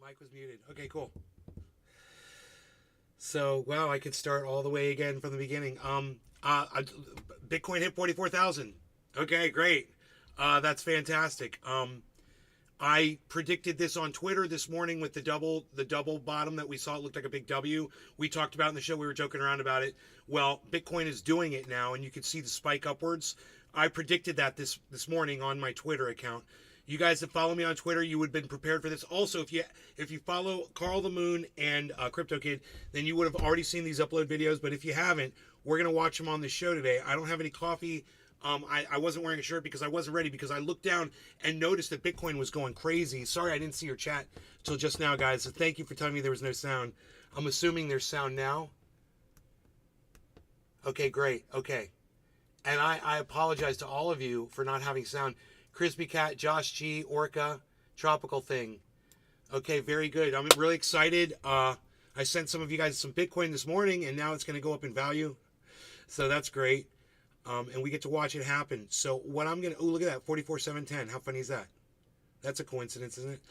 Mic was muted. Okay, cool. So, wow, I could start all the way again from the beginning. Bitcoin hit 44,000. Okay, great. That's fantastic. I predicted this on Twitter this morning with the double bottom that we saw. It looked like a big W. We talked about in the show. We were joking around about it. Well, Bitcoin is doing it now, and you can see the spike upwards. I predicted that this morning on my Twitter account. You guys that follow me on Twitter, you would have been prepared for this. Also, if you follow Carl the Moon and Crypto Kid, then you would have already seen these upload videos. But if you haven't, we're going to watch them on the show today. I don't have any coffee. I wasn't wearing a shirt because I wasn't ready, because I looked down and noticed that Bitcoin was going crazy. Sorry I didn't see your chat till just now, guys. So thank you for telling me there was no sound. I'm assuming there's sound now. Okay, great. Okay. And I apologize to all of you for not having sound. Crispy Cat, Josh G, Orca, Tropical Thing. Okay, very good. I'm really excited. I sent some of you guys some Bitcoin this morning, and now it's going to go up in value. So that's great. And we get to watch it happen. So what I'm going to... Oh, look at that. 44,710. How funny is that? That's a coincidence, isn't it?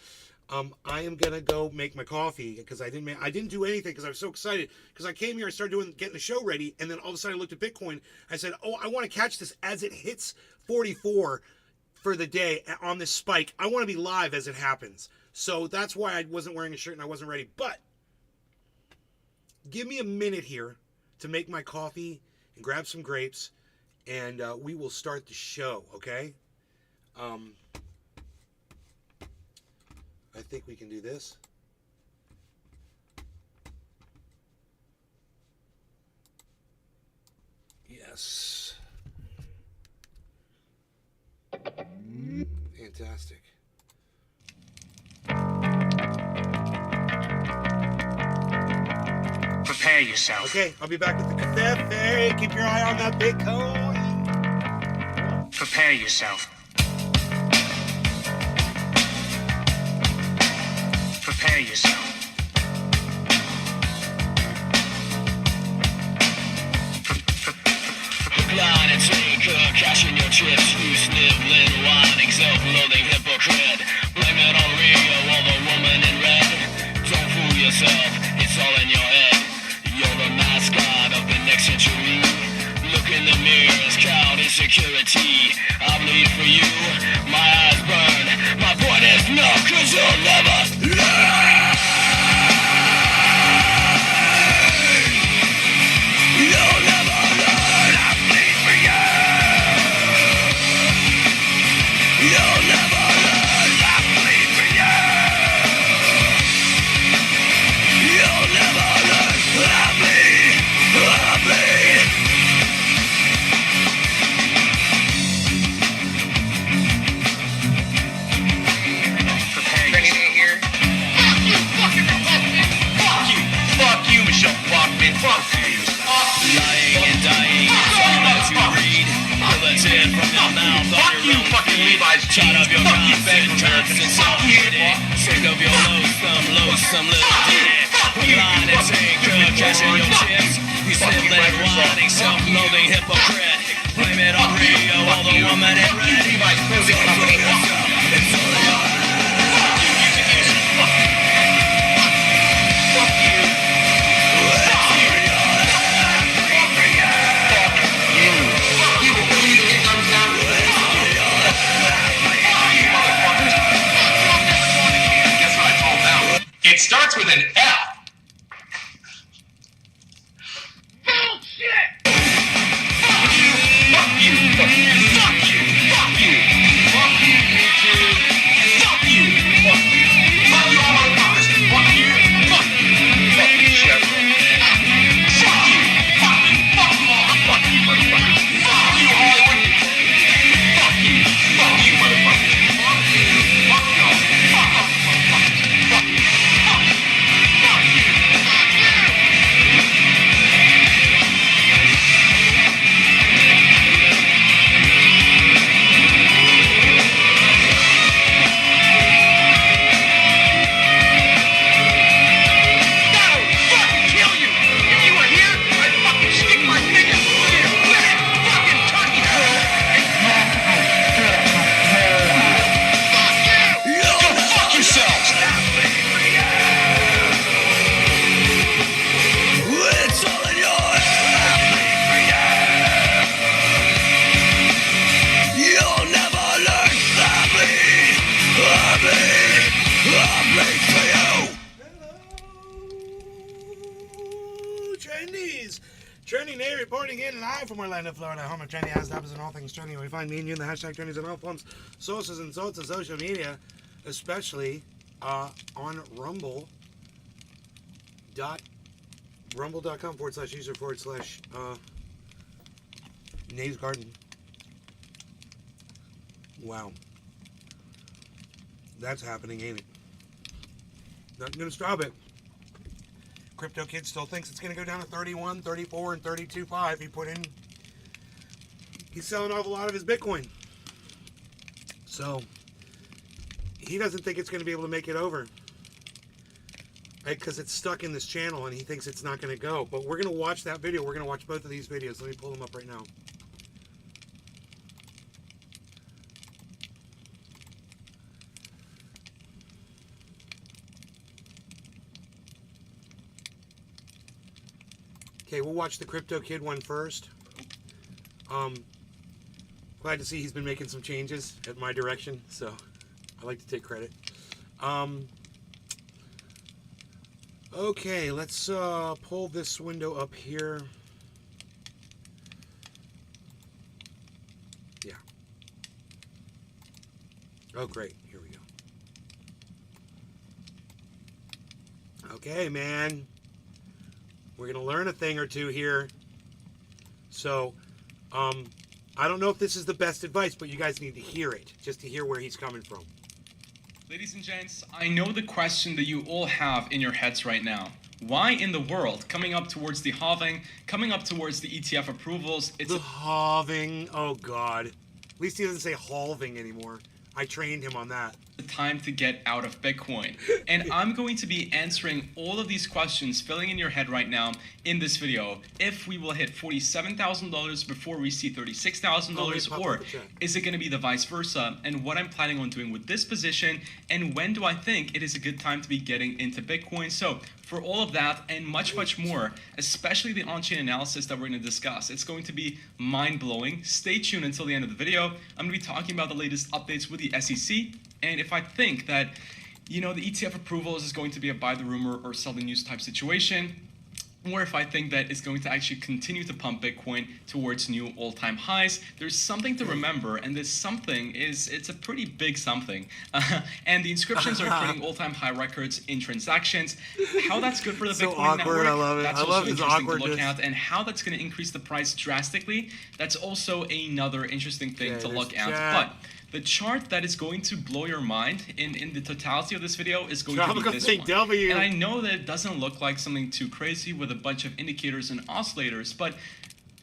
I am going to go make my coffee because I didn't do anything because I was so excited. Because I came here and started getting the show ready. And then all of a sudden I looked at Bitcoin. I said, oh, I want to catch this as it hits 44 for the day on this spike. I want to be live as it happens. So that's why I wasn't wearing a shirt and I wasn't ready. But give me a minute here to make my coffee and grab some grapes. And we will start the show, okay? I think we can do this. Yes. Fantastic. Prepare yourself. Okay, I'll be back with the cafe. Keep your eye on that Bitcoin. Prepare yourself. Prepare yourself. Line and take cash in your chips. You sniveling, whining, self-loathing hypocrite. Blame it on Rio or the woman in red. Don't fool yourself, it's all in your head. You're the mascot of the next century. Look in the mirrors, count insecurity. I bleed for you, my eyes burn. My point is no, cause you'll never learn. You'll never learn. I bleed for you. You'll never learn. I bleed for you. You'll never learn. I bleed. I bleed. Lying and dying, trying not to read. Militant from your mouth. Fuck you, fucking Levi's jeans. Of your fuck you, American. Fuck you. Sick of your loathsome little ditty. Line and take cash in your chips. You sniveling, whining, self-loathing hypocrite. Blame it on Rio or the woman in red. Levi's clothing company. It's all your head. It starts with an F. Bullshit! Fuck you, fuck you, fuck you, fuck you, fuck you, fuck you, Nay-ture. Fuck you, fuck you, fuck you, all motherfuckers. Fuck you, fuck you, fuck you, Chevron. Fuck you, fuck you, fuck you all, fuck you, motherfuckers. Fuck you, Hollywood. Fuck you, motherfuckers. Fuck you, fuck you all, fuck you, motherfuckers. Fuck you. Trendy Nay reporting in live from Orlando, Florida. Home of trendy ass topics and all things trendy. We find me and you in the hashtag trendies on all forms, sources and sorts of social media, especially on Rumble. Rumble.com/user/Nay's Garden. Wow. That's happening, ain't it? Not gonna stop it. Crypto Kid still thinks it's going to go down to 31, 34, and 32.5. He put in... He's selling off a lot of his Bitcoin. So, he doesn't think it's going to be able to make it over. Right? Because it's stuck in this channel and he thinks it's not going to go. But we're going to watch that video. We're going to watch both of these videos. Let me pull them up right now. Okay, we'll watch the Crypto Kid one first. Glad to see he's been making some changes at my direction, so I like to take credit. Okay, let's pull this window up here. Yeah. Oh, great. Here we go. Okay, man. We're going to learn a thing or two here. So, I don't know if this is the best advice, but you guys need to hear it, just to hear where he's coming from. Ladies and gents, I know the question that you all have in your heads right now. Why in the world, coming up towards the halving, coming up towards the ETF approvals, it's the halving, oh God. At least he doesn't say halving anymore. I trained him on that. the time to get out of Bitcoin. And I'm going to be answering all of these questions filling in your head right now in this video. If we will hit $47,000 before we see $36,000, or is it going to be the vice versa? And what I'm planning on doing with this position, and when do I think it is a good time to be getting into Bitcoin? So for all of that and much, much more, especially the on-chain analysis that we're going to discuss, it's going to be mind-blowing. Stay tuned until the end of the video. I'm going to be talking about the latest updates with the SEC, and if I think that, you know, the ETF approvals is going to be a buy the rumor or sell the news type situation, or if I think that it's going to actually continue to pump Bitcoin towards new all-time highs, there's something to remember, and this something is, it's a pretty big something. And the inscriptions are creating all-time high records in transactions. How that's good for the so Bitcoin awkward, network, I love it. that's I also love his interesting to awkwardness. look at, and how that's going to increase the price drastically, that's also another interesting thing to look at. But the chart that is going to blow your mind in the totality of this video is going to be this one. W. And I know that it doesn't look like something too crazy with a bunch of indicators and oscillators, but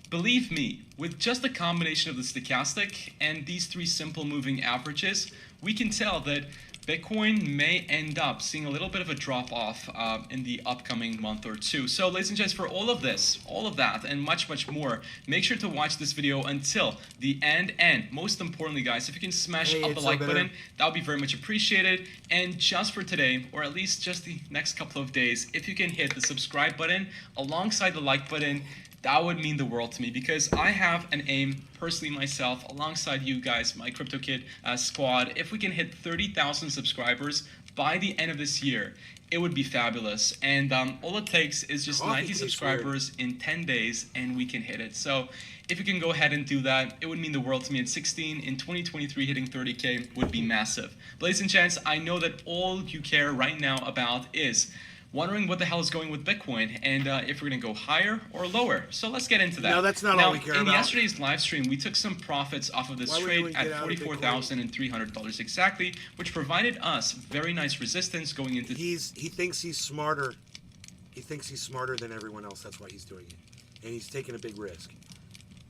believe me, with just a combination of the stochastic and these three simple moving averages, we can tell that Bitcoin may end up seeing a little bit of a drop-off in the upcoming month or two. So, ladies and gents, for all of this, all of that, and much, much more, make sure to watch this video until the end. And most importantly, guys, if you can smash up the like button, that would be very much appreciated. And just for today, or at least just the next couple of days, if you can hit the subscribe button alongside the like button, that would mean the world to me, because I have an aim, personally myself, alongside you guys, my Crypto Kid squad. If we can hit 30,000 subscribers by the end of this year, it would be fabulous. And all it takes is just 90 subscribers in 10 days, and we can hit it. So if you can go ahead and do that, it would mean the world to me. At 16, in 2023, hitting 30K would be massive. Ladies and gents, I know that all you care right now about is wondering what the hell is going with Bitcoin, and if we're going to go higher or lower. So let's get into that. No, that's not all we care about. In yesterday's live stream, we took some profits off of this trade at $44,300 exactly, which provided us very nice resistance going into... He thinks he's smarter. He thinks he's smarter than everyone else. That's why he's doing it. And he's taking a big risk.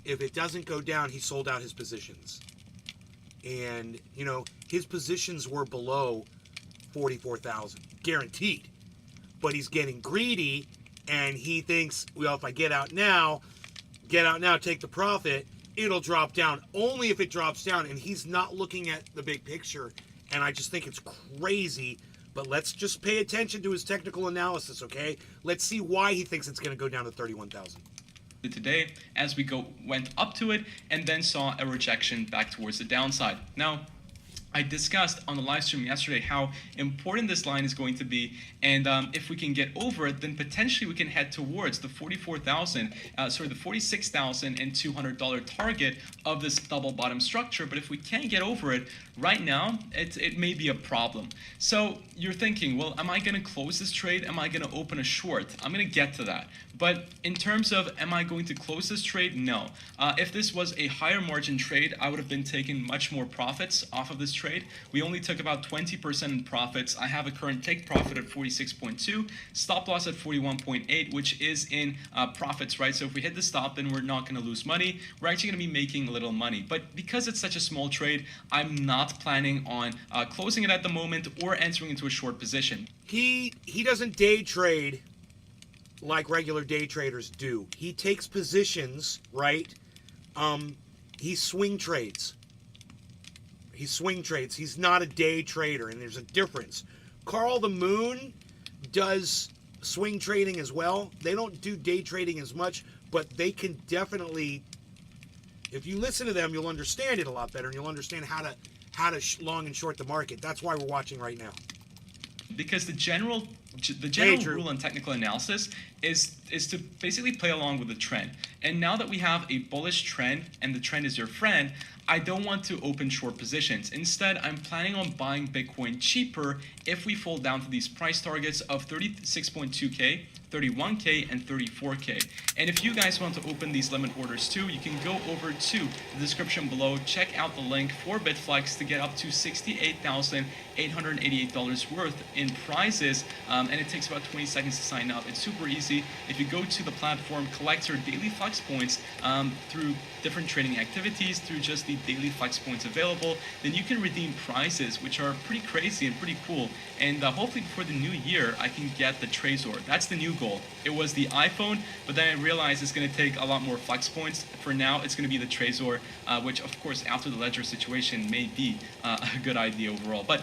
If it doesn't go down, he sold out his positions. And, you know, his positions were below 44,000. Guaranteed. But he's getting greedy, and he thinks, well, if I get out now, take the profit, it'll drop down. Only if it drops down, and he's not looking at the big picture, and I just think it's crazy. But let's just pay attention to his technical analysis, okay? Let's see why he thinks it's going to go down to 31,000. Today, as we went up to it, and then saw a rejection back towards the downside. Now, I discussed on the live stream yesterday how important this line is going to be, and if we can get over it, then potentially we can head towards the the $46,200 target of this double bottom structure. But if we can't get over it right now, it may be a problem. So you're thinking, well, am I going to close this trade? Am I going to open a short? I'm going to get to that. But in terms of am I going to close this trade? No. If this was a higher margin trade, I would have been taking much more profits off of this trade. We only took about 20% in profits. I have a current take profit at 46.2, stop loss at 41.8, which is in profits, right? So if we hit the stop, then we're not going to lose money. We're actually going to be making a little money. But because it's such a small trade, I'm not planning on closing it at the moment or entering into a short position. He doesn't day trade like regular day traders do. He takes positions, right? He swing trades. He swing trades. He's not a day trader, and there's a difference. Carl the Moon does swing trading as well. They don't do day trading as much, but they can definitely, if you listen to them, you'll understand it a lot better, and you'll understand how to long and short the market. That's why we're watching right now. Because the general rule in technical analysis is to basically play along with the trend. And now that we have a bullish trend and the trend is your friend, I don't want to open short positions. Instead, I'm planning on buying Bitcoin cheaper if we fall down to these price targets of 36.2K, 31K, and 34K. And if you guys want to open these limit orders too, you can go over to the description below, check out the link for Bitflex to get up to $68,888 worth in prizes, and it takes about 20 seconds to sign up. It's super easy. If you go to the platform, collect your daily flex points through different trading activities, through just the daily flex points available, then you can redeem prizes, which are pretty crazy and pretty cool. And hopefully before the new year, I can get the Trezor. That's the new goal. It was the iPhone, but then I realized it's going to take a lot more flex points. For now, it's going to be the Trezor, which of course after the Ledger situation may be a good idea overall. But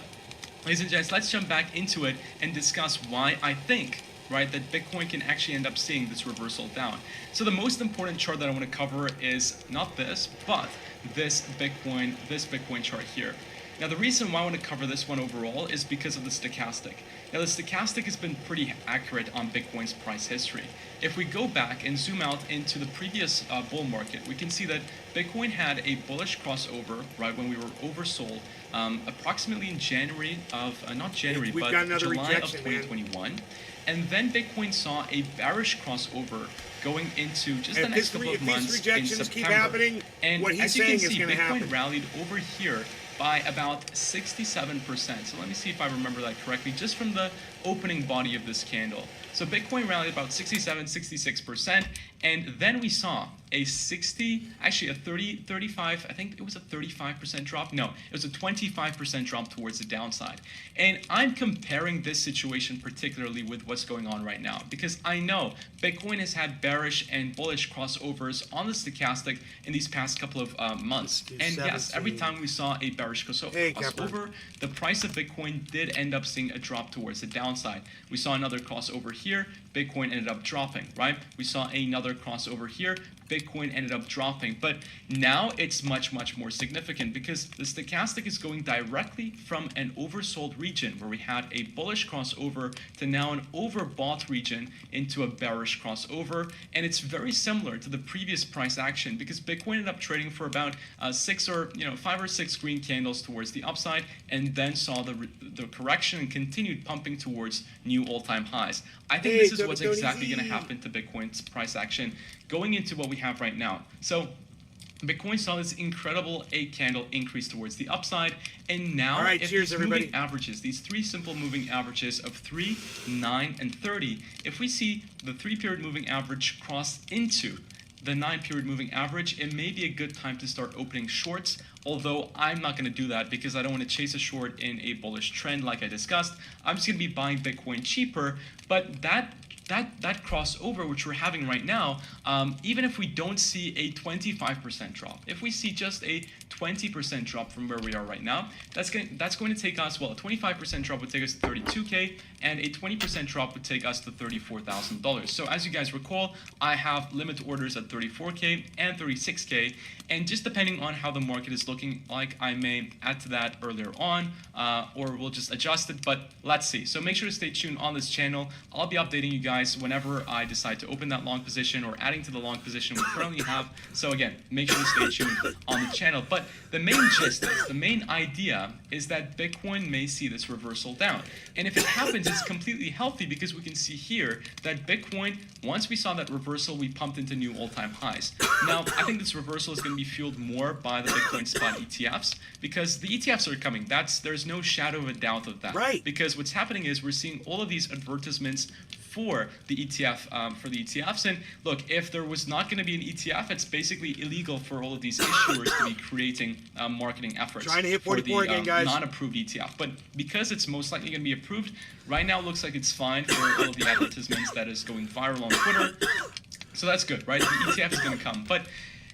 ladies and gents, let's jump back into it and discuss why I think, right, that Bitcoin can actually end up seeing this reversal down. So the most important chart that I want to cover is not this, but this Bitcoin chart here. Now the reason why I want to cover this one overall is because of the stochastic. Now the stochastic has been pretty accurate on Bitcoin's price history. If we go back and zoom out into the previous bull market, we can see that Bitcoin had a bullish crossover, right, when we were oversold, approximately in January of, not January, but July of 2021. And then Bitcoin saw a bearish crossover going into just the next couple of months in September. And as you can see, Bitcoin rallied over here by about 67%. So let me see if I remember that correctly, just from the opening body of this candle. So Bitcoin rallied about 66%, and then we saw a 35, I think it was a 35% drop. No, it was a 25% drop towards the downside. And I'm comparing this situation particularly with what's going on right now, because I know Bitcoin has had bearish and bullish crossovers on the stochastic in these past couple of months. And yes, every time we saw a bearish crossover, the price of Bitcoin did end up seeing a drop towards the downside. We saw another crossover here, Bitcoin ended up dropping, right? We saw another crossover here, Bitcoin ended up dropping. But now it's much, much more significant because the stochastic is going directly from an oversold region where we had a bullish crossover to now an overbought region into a bearish crossover. And it's very similar to the previous price action because Bitcoin ended up trading for about 5 or 6 green candles towards the upside and then saw the correction and continued pumping towards new all-time highs. I think this is what's exactly going to happen to Bitcoin's price action going into what we have right now. So Bitcoin saw this incredible 8-candle increase towards the upside, and now if these moving averages, these 3 simple moving averages of 3, 9, and 30, if we see the 3-period moving average cross into the 9-period moving average, it may be a good time to start opening shorts, although I'm not going to do that because I don't want to chase a short in a bullish trend like I discussed. I'm just going to be buying Bitcoin cheaper, but that that crossover which we're having right now, even if we don't see a 25% drop, if we see just a 20% drop from where we are right now, that's going to take us, well, a 25% drop would take us to 32K, and a 20% drop would take us to $34,000. So as you guys recall, I have limit orders at 34K and 36K, and just depending on how the market is looking like, I may add to that earlier on, or we'll just adjust it, but let's see. So make sure to stay tuned on this channel. I'll be updating you guys whenever I decide to open that long position or adding to the long position we currently have. So again, make sure to stay tuned on the channel. But the main gist is, the main idea is that Bitcoin may see this reversal down. And if it happens, it's completely healthy, because we can see here that Bitcoin, once we saw that reversal, we pumped into new all-time highs. Now, I think this reversal is going to be fueled more by the Bitcoin spot ETFs, because the ETFs are coming. There's no shadow of a doubt of that. Right. Because what's happening is we're seeing all of these advertisements for the ETF, for the ETFs. And look, if there was not going to be an ETF, it's basically illegal for all of these issuers to be creating marketing efforts Trying to hit for 44 the again, guys. non-approved ETF. But because it's most likely going to be approved, right now it looks like it's fine for all of the advertisements that is going viral on Twitter. So that's good, right? The ETF is going to come. But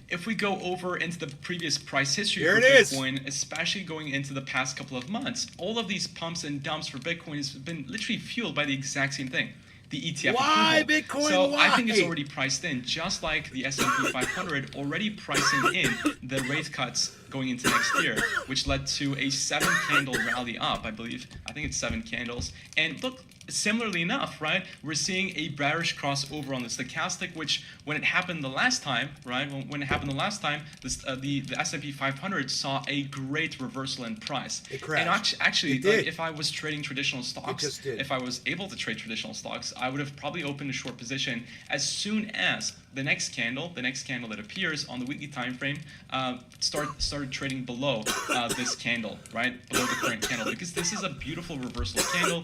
if we go over into the previous price history Here for it is. Bitcoin, especially going into the past couple of months, all of these pumps and dumps for Bitcoin has been literally fueled by the exact same thing. The ETF Why, approval. Bitcoin? So Why? I think it's already priced in, just like the S&P 500 already pricing in the rate cuts going into next year, which led to a 7-candle rally up, I believe. I think it's 7 candles. And look, similarly enough, right, we're seeing a bearish crossover on the stochastic, which when it happened the last time, right, when it happened the last time, this, the S&P 500 saw a great reversal in price. It crashed. And actually, It did. like, if I was trading traditional stocks, just did. if I was able to trade traditional stocks, I would have probably opened a short position as soon as the next candle that appears on the weekly time frame, started trading below this candle, right, below the current candle, because this is a beautiful reversal candle,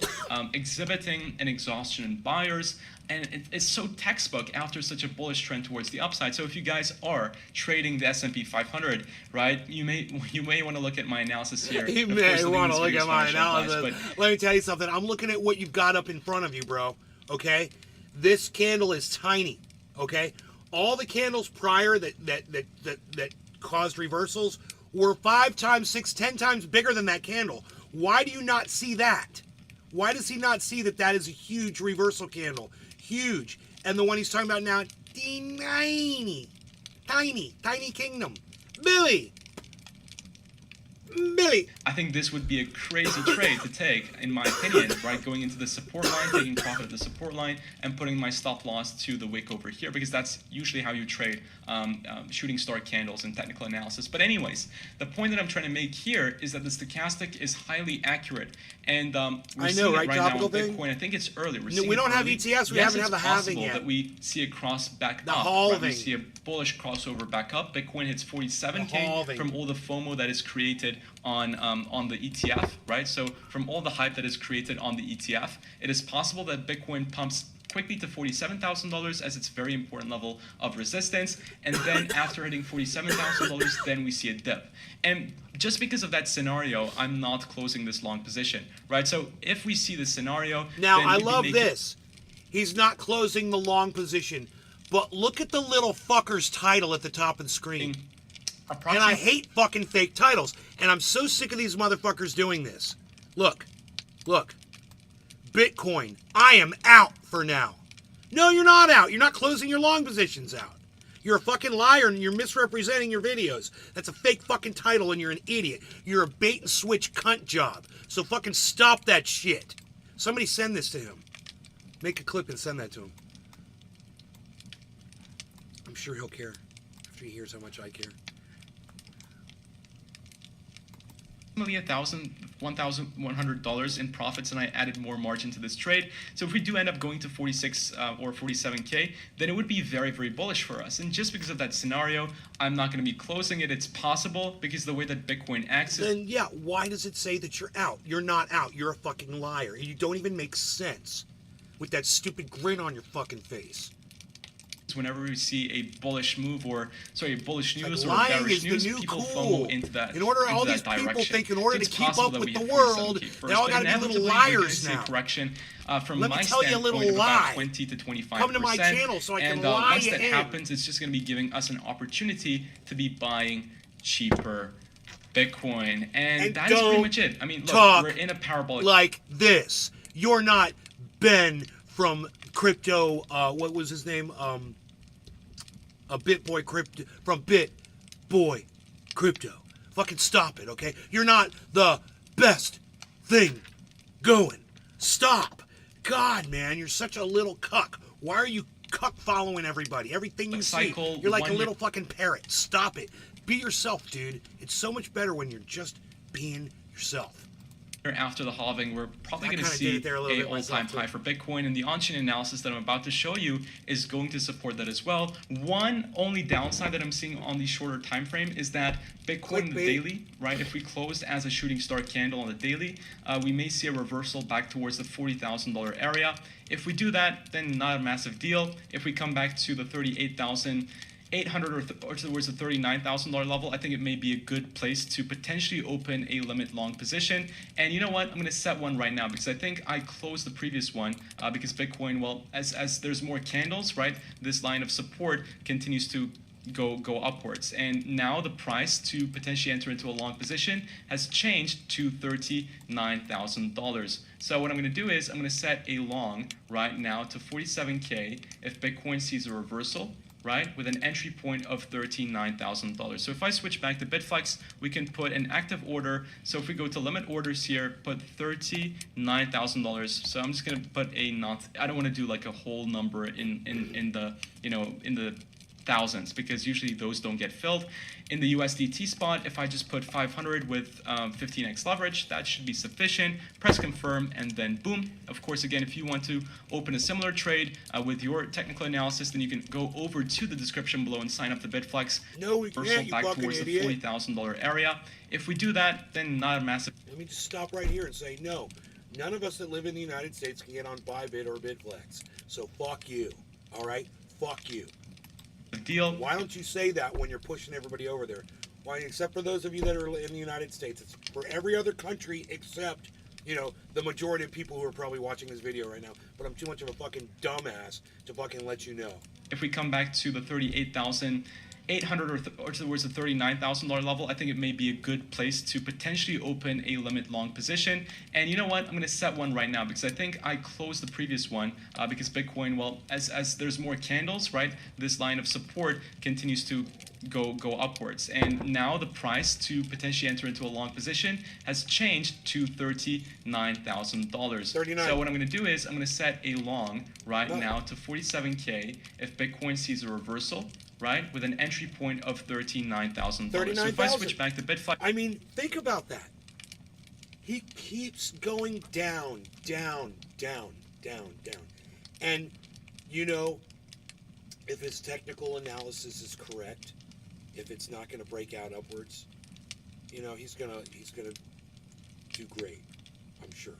exhibiting an exhaustion in buyers, and it's so textbook after such a bullish trend towards the upside. So if you guys are trading the S&P 500, right, you may want to look at my analysis here. You Of may course, I think want to this look video at is my financial advice, analysis. but Let me tell you something. I'm looking at what you've got up in front of you, bro. Okay? This candle is tiny. Okay? All the candles prior that caused reversals were 5 times, 6, 10 times bigger than that candle. Why do you not see that? Why does he not see that that is a huge reversal candle? Huge. And the one he's talking about now, tiny kingdom. Billy. I think this would be a crazy trade to take, in my opinion, right? Going into the support line, taking profit at the support line, and putting my stop loss to the wick over here, because that's usually how you trade shooting star candles in technical analysis. But anyways, the point that I'm trying to make here is that the stochastic is highly accurate, and we're seeing it right now on Bitcoin. I think it's early. We don't have ETFs. We haven't had the halving yet. That we see a cross back the up. halving. Right? We see a bullish crossover back up. Bitcoin hits 47K from all the FOMO that is created on the ETF, right? So from all the hype that is created on the ETF, it is possible that Bitcoin pumps quickly to $47,000 as its very important level of resistance, and then after hitting $47,000, then we see a dip. And just because of that scenario, I'm not closing this long position, right? So if we see this scenario, now then I we'd be love making this. He's not closing the long position, but look at the little fucker's title at the top of the screen. And I hate fucking fake titles. And I'm so sick of these motherfuckers doing this. Look. Bitcoin, I am out for now. No, you're not out. You're not closing your long positions out. You're a fucking liar and you're misrepresenting your videos. That's a fake fucking title and you're an idiot. You're a bait and switch cunt job. So fucking stop that shit. Somebody send this to him. Make a clip and send that to him. I'm sure he'll care after he hears how much I care. $1,100 in profits, and I added more margin to this trade. So if we do end up going to 46 or 47K, then it would be very, very bullish for us. And just because of that scenario, I'm not going to be closing it. It's possible because the way that Bitcoin acts is... Then yeah, why does it say that you're out? You're not out. You're a fucking liar. You don't even make sense with that stupid grin on your fucking face. whenever we see a bullish move or a bullish news or lying bearish is the news, new people cool. FOMO into that. In order, into all that these people direction. think in order It's to keep possible up that with we the hit world, 47K first, they all but got to be inevitably little we're gonna liars see a now. correction from Let me my tell you a little standpoint of about lie. 20 to 25%. Come to my channel so I can and lie once you that in. happens, it's just going to be giving us an opportunity to be buying cheaper Bitcoin, and that is pretty much it. I mean, look, talk we're in a parabolic. like this. You're not Ben from crypto. What was his name? A BitBoy crypto from BitBoy Crypto. Fucking stop it, okay? You're not the best thing going. Stop. God, man, you're such a little cuck. Why are you cuck following everybody? Everything you Cycle, see, you're like a 1 little fucking parrot. Stop it. Be yourself, dude. It's so much better when you're just being yourself. After the halving, we're probably I going to kinda did see it there a little a bit myself, all-time too. high for Bitcoin, and the on-chain analysis that I'm about to show you is going to support that as well. One only downside that I'm seeing on the shorter time frame is that Bitcoin on the Clickbait. daily, right? If we closed as a shooting star candle on the daily, we may see a reversal back towards the $40,000 area. If we do that, then not a massive deal. If we come back to the 38,800 or towards the $39,000 level, I think it may be a good place to potentially open a limit long position. And you know what? I'm going to set one right now because I think I closed the previous one because Bitcoin, well, as there's more candles, right, this line of support continues to go upwards, and now the price to potentially enter into a long position has changed to $39,000. So what I'm going to do is I'm going to set a long right now to 47K if Bitcoin sees a reversal, right, with an entry point of $39,000. So if I switch back to Bitflex, we can put an active order. So if we go to limit orders here, put $39,000. So I'm just gonna put a not. I don't want to do like a whole number in the in the thousands because usually those don't get filled. In the USDT spot, if I just put 500 with 15x leverage, that should be sufficient. Press confirm and then boom. Of course, again, if you want to open a similar trade with your technical analysis, then you can go over to the description below and sign up to Bitflex. No, we Reversal can't, you back fucking towards idiot. the $40,000 area. If we do that, then not a massive Let me just stop right here and say no. None of us that live in the United States can get on Bybit or Bitflex. So fuck you. All right? Fuck you. deal. Why don't you say that when you're pushing everybody over there? Why, except for those of you that are in the United States. It's for every other country except, the majority of people who are probably watching this video right now. But I'm too much of a fucking dumbass to fucking let you know. If we come back to the 38,800 or towards the $39,000 level, I think it may be a good place to potentially open a limit long position. And you know what? I'm going to set one right now because I think I closed the previous one because Bitcoin, well, as there's more candles, right, this line of support continues to go upwards, and now the price to potentially enter into a long position has changed to $39,000. 39. So what I'm going to do is I'm going to set a long right now to 47K if Bitcoin sees a reversal, right, with an entry point of $39,000. So if I switch back to Bitflex, I mean, think about that. He keeps going down, down, down, down, down. And, if his technical analysis is correct, if it's not going to break out upwards, he's gonna do great, I'm sure.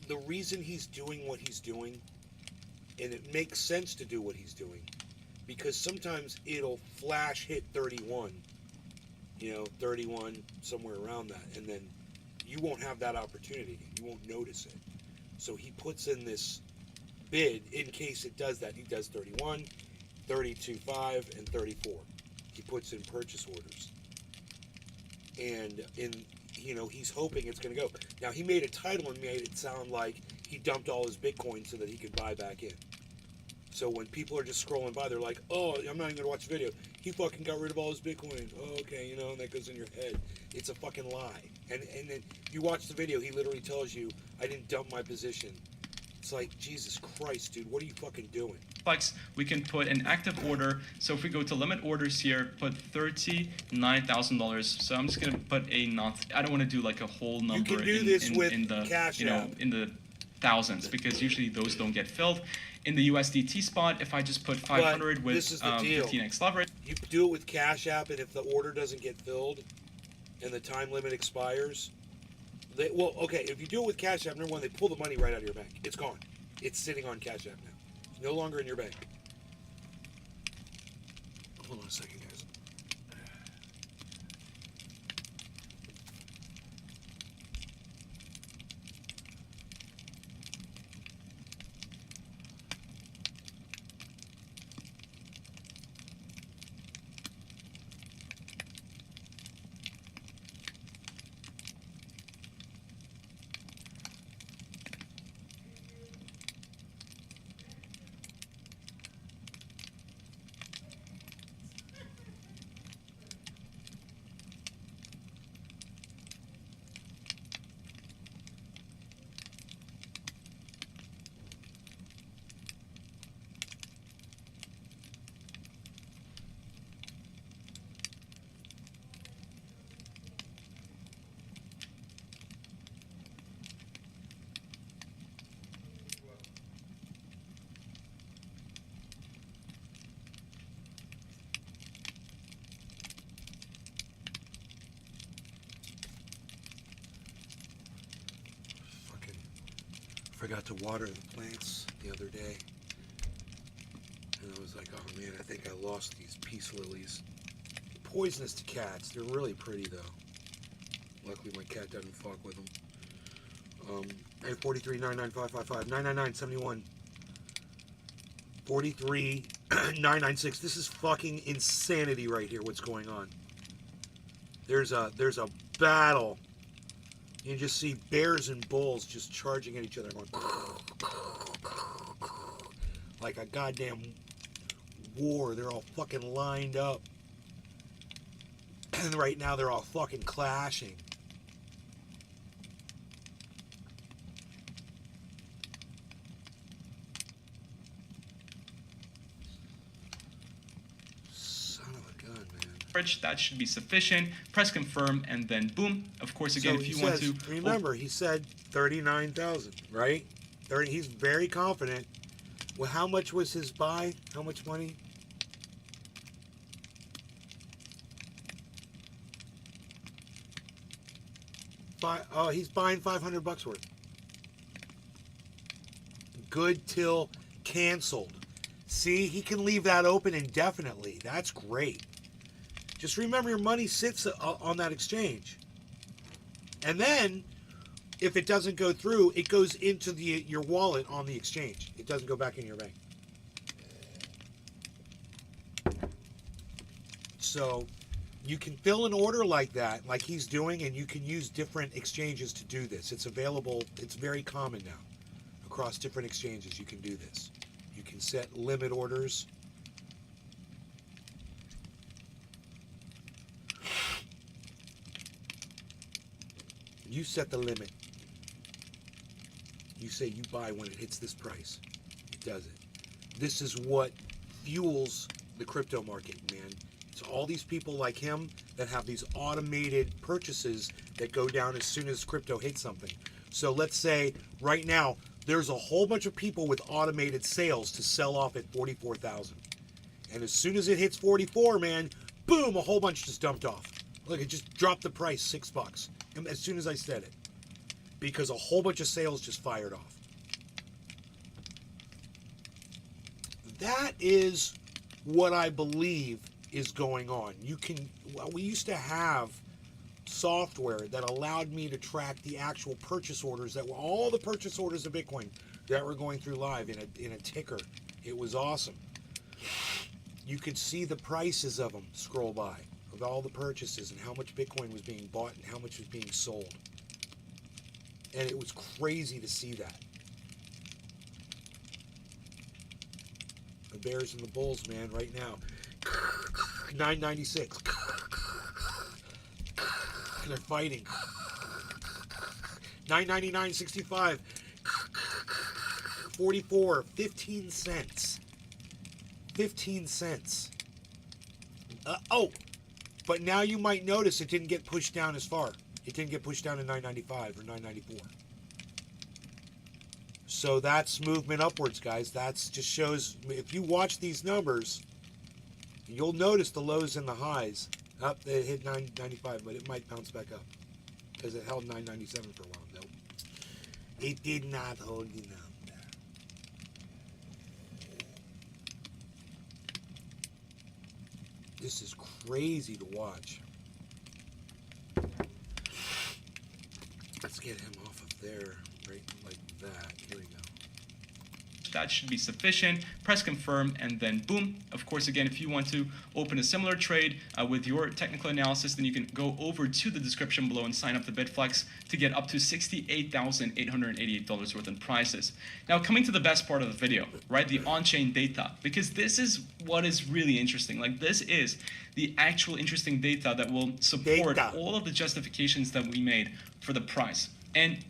The reason he's doing what he's doing, and it makes sense to do what he's doing, because sometimes it'll flash hit 31, 31, somewhere around that, and then you won't have that opportunity. You won't notice it. So he puts in this bid in case it does that. He does 31, 32.5, and 34. He puts in purchase orders. And he's hoping it's going to go. Now, he made a title and made it sound like he dumped all his Bitcoin so that he could buy back in. So when people are just scrolling by, they're like, oh, I'm not even going to watch the video. He fucking got rid of all his Bitcoin. Oh, okay, and that goes in your head. It's a fucking lie. And then you watch the video, he literally tells you, I didn't dump my position. It's like, Jesus Christ, dude, what are you fucking doing? we can put an active order. So if we go to limit orders here, put $39,000. So I'm just going to put a not. I don't want to do like a whole number You can do this with in the Cash App. in the thousands because usually those don't get filled. In the USDT spot, if I just put 500 with this is the deal. 15x leverage. You do it with Cash App, and if the order doesn't get filled and the time limit expires, if you do it with Cash App, number one, they pull the money right out of your bank. It's gone. It's sitting on Cash App now. No longer in your bank. Hold on a second, guys. Forgot to water the plants the other day, and I was like, oh man, I think I lost these peace lilies. Poisonous to cats. They're really pretty though. Luckily my cat doesn't fuck with them. 843 99555 999 71 43 996. This is fucking insanity right here. What's going on? There's a battle. You can just see bears and bulls just charging at each other, going like a goddamn war. They're all fucking lined up. And right now they're all fucking clashing. Son of a gun, man. That should be sufficient. Press confirm, and then boom. Of course, again, So if he you want says, to. remember, he said 39,000, right? 30. He's very confident. Well, how much was his buy? How much money? Oh, he's buying $500 worth. Good till canceled. See, he can leave that open indefinitely. That's great. Just remember, your money sits on that exchange. And then, if it doesn't go through, it goes into your wallet on the exchange. It doesn't go back in your bank. So, you can fill an order like that, like he's doing, and you can use different exchanges to do this. It's available. It's very common now. Across different exchanges, you can do this. You can set limit orders. You set the limit. You say you buy when it hits this price. It does it. This is what fuels the crypto market, man. It's all these people like him that have these automated purchases that go down as soon as crypto hits something. So let's say right now there's a whole bunch of people with automated sales to sell off at 44,000. And as soon as it hits 44, man, boom, a whole bunch just dumped off. Look, it just dropped the price $6 as soon as I said it. Because a whole bunch of sales just fired off. That is what I believe is going on. We used to have software that allowed me to track the actual purchase orders that were all the purchase orders of Bitcoin that were going through live in a ticker. It was awesome. You could see the prices of them scroll by, of all the purchases and how much Bitcoin was being bought and how much was being sold. And it was crazy to see that. The bears and the bulls, man, right now. 996. They're fighting. 999.65. 44. 15 cents. 15 cents. Oh, but now you might notice it didn't get pushed down as far. It didn't get pushed down to 995 or 994. So that's movement upwards, guys. That's just shows, if you watch these numbers, you'll notice the lows and the highs. Up, it hit 995, but it might bounce back up because it held 997 for a while. Nope. It did not hold enough. This is crazy to watch. Let's get him off of there, right like that. Here we go. That should be sufficient. Press confirm, and then boom. Of course, again, if you want to open a similar trade with your technical analysis, then you can go over to the description below and sign up to Bitflex to get up to $68,888 worth in prices. Now, coming to the best part of the video, right? The on-chain data, because this is what is really interesting. Like, this is the actual interesting data that will support all of the justifications that we made for the price. And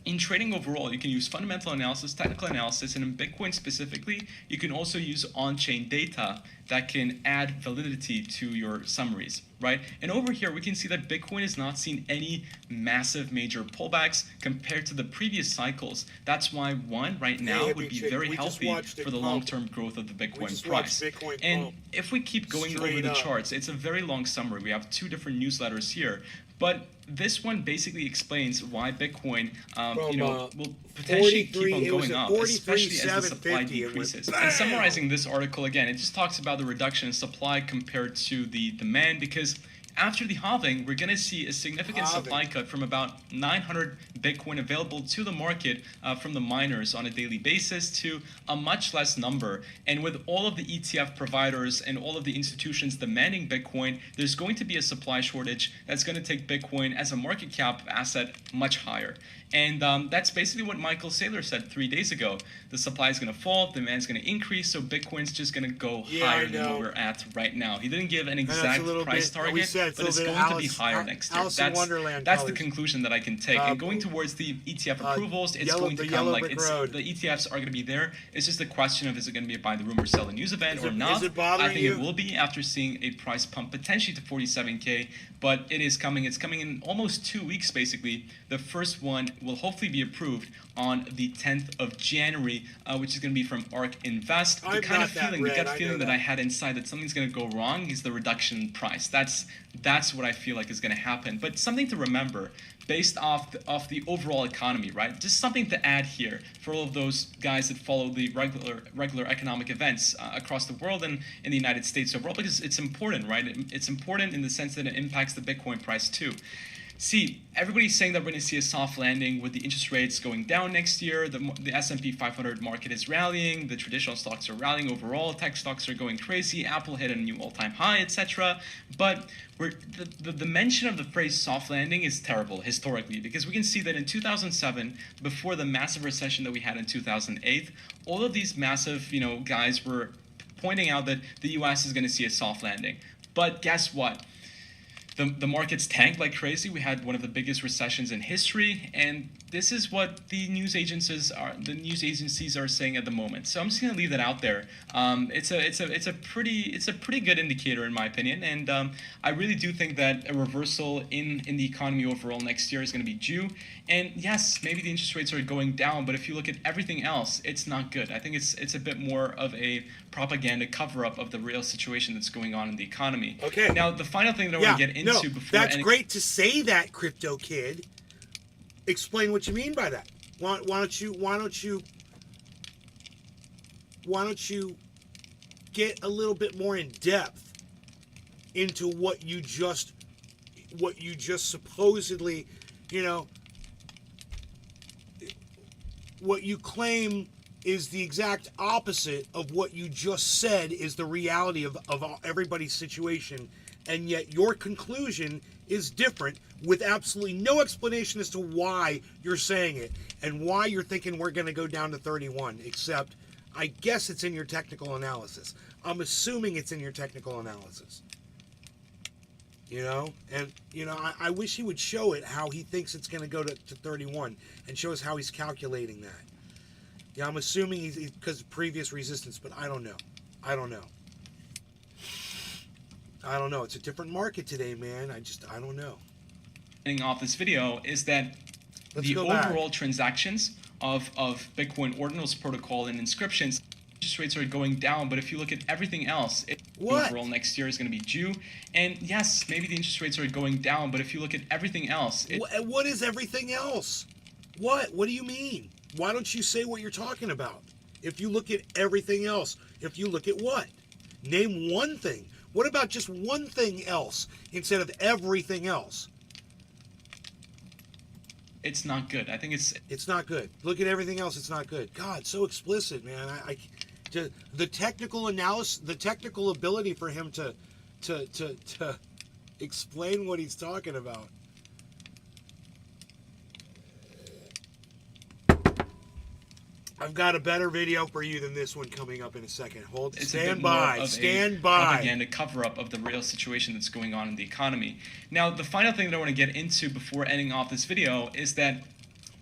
in trading overall, you can use fundamental analysis, technical analysis, and in Bitcoin specifically, you can also use on-chain data that can add validity to your summaries, right? And over here, we can see that Bitcoin has not seen any massive major pullbacks compared to the previous cycles. That's why one right now would be very healthy for the long-term growth of the Bitcoin price. And if we keep going over the charts, it's a very long summary. We have 2 different newsletters here. But this one basically explains why Bitcoin, will potentially keep on going up, especially as the supply decreases. And summarizing this article again, it just talks about the reduction in supply compared to the demand, because after the halving, we're going to see a significant supply cut from about 900 Bitcoin available to the market from the miners on a daily basis to a much less number. And with all of the ETF providers and all of the institutions demanding Bitcoin, there's going to be a supply shortage that's going to take Bitcoin as a market cap asset much higher. And that's basically what Michael Saylor said 3 days ago. The supply is going to fall, demand is going to increase, so Bitcoin's just going to go higher than what we're at right now. He didn't give an exact price target, but it's going to be higher next year. That's the conclusion that I can take. And going towards the ETF approvals, it's going to come like the ETFs are going to be there. It's just a question of, is it going to be a buy the rumor, sell the news event or not? I think it will be after seeing a price pump potentially to 47K, but it is coming. It's coming in almost 2 weeks basically. The first one will hopefully be approved on the 10th of January, which is going to be from ARK Invest. The kind of feeling, the gut feeling that I had inside that something's going to go wrong is the reduction in price. That's what I feel like is going to happen. But something to remember, based off the overall economy, right? Just something to add here for all of those guys that follow the regular economic events across the world and in the United States overall, because it's important, right? It's important in the sense that it impacts the Bitcoin price too. See, everybody's saying that we're going to see a soft landing with the interest rates going down next year. The S&P 500 market is rallying. The traditional stocks are rallying overall. Tech stocks are going crazy. Apple hit a new all-time high, etc. But the mention of the phrase soft landing is terrible historically, because we can see that in 2007, before the massive recession that we had in 2008, all of these massive guys were pointing out that the U.S. is going to see a soft landing. But guess what? The markets tanked like crazy. We had one of the biggest recessions in history, and this is what the news agencies are saying at the moment. So I'm just gonna leave that out there. It's a pretty good indicator in my opinion, and I really do think that a reversal in the economy overall next year is going to be due. And yes, maybe the interest rates are going down, but if you look at everything else, it's not good. I think it's a bit more of a propaganda cover-up of the real situation that's going on in the economy. Okay. Now the final thing that I want to get into before that's great to say that, Crypto Kid. Explain what you mean by that. Why don't you get a little bit more in depth into what you just supposedly, what you claim is the exact opposite of what you just said is the reality of everybody's situation, and yet your conclusion is different with absolutely no explanation as to why you're saying it and why you're thinking we're going to go down to 31, except I guess it's in your technical analysis. I'm assuming it's in your technical analysis. I wish he would show it how he thinks it's going to go to 31 and show us how he's calculating that. Yeah, I'm assuming he's because of previous resistance, but I don't know. I don't know. It's a different market today, man. I don't know. Off this video is that the overall transactions of Bitcoin Ordinals protocol and inscriptions, interest rates are going down, but if you look at everything else, overall next year is going to be due. And yes, maybe the interest rates are going down, but if you look at everything else, what is everything else? What do you mean? Why don't you say what you're talking about? If you look at everything else, if you look at what? Name one thing. What about just one thing else instead of everything else? It's not good. I think It's not good. Look at everything else. It's not good. God, so explicit, man. The technical analysis, the technical ability for him to explain what he's talking about. I've got a better video for you than this one coming up in a second. Stand by. Stand by. Propaganda cover-up of the real situation that's going on in the economy. Now, the final thing that I want to get into before ending off this video is that